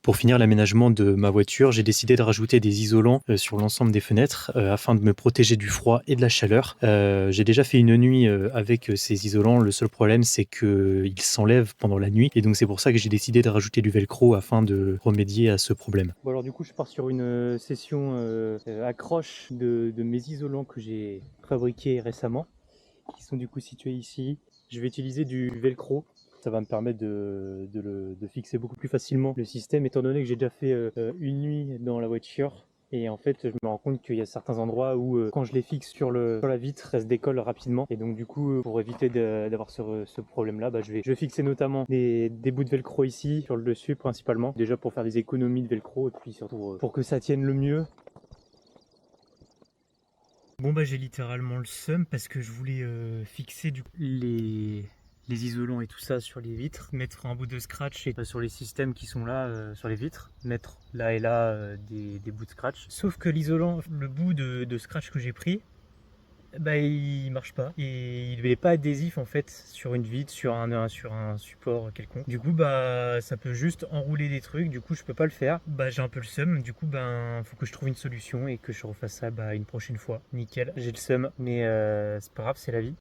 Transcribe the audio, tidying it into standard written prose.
Pour finir l'aménagement de ma voiture, j'ai décidé de rajouter des isolants sur l'ensemble des fenêtres afin de me protéger du froid et de la chaleur. J'ai déjà fait une nuit avec ces isolants. Le seul problème, c'est qu'ils s'enlèvent pendant la nuit et donc c'est pour ça que j'ai décidé de rajouter du velcro afin de remédier à ce problème. Bon alors du coup, je pars sur une session accroche de mes isolants que j'ai fabriqués récemment, qui sont du coup situés ici. Je vais utiliser du velcro. Ça va me permettre de fixer beaucoup plus facilement le système, étant donné que j'ai déjà fait une nuit dans la voiture. Et en fait, je me rends compte qu'il y a certains endroits où, quand je les fixe sur la vitre, elle se décolle rapidement. Et donc, du coup, pour éviter d'avoir ce problème-là, je vais fixer notamment des bouts de velcro ici, sur le dessus principalement. Déjà pour faire des économies de velcro et puis surtout pour que ça tienne le mieux. Bon j'ai littéralement le seum parce que je voulais fixer les isolants et tout ça sur les vitres, mettre un bout de scratch et, sur les systèmes qui sont là sur les vitres, mettre là et là des bouts de scratch. Sauf que l'isolant, le bout de scratch que j'ai pris, il marche pas et il n'est pas adhésif en fait sur une vitre, sur un support quelconque. Du coup ça peut juste enrouler des trucs, du coup je peux pas le faire. J'ai un peu le seum, du coup faut que je trouve une solution et que je refasse ça une prochaine fois. Nickel, j'ai le seum mais c'est pas grave, c'est la vie.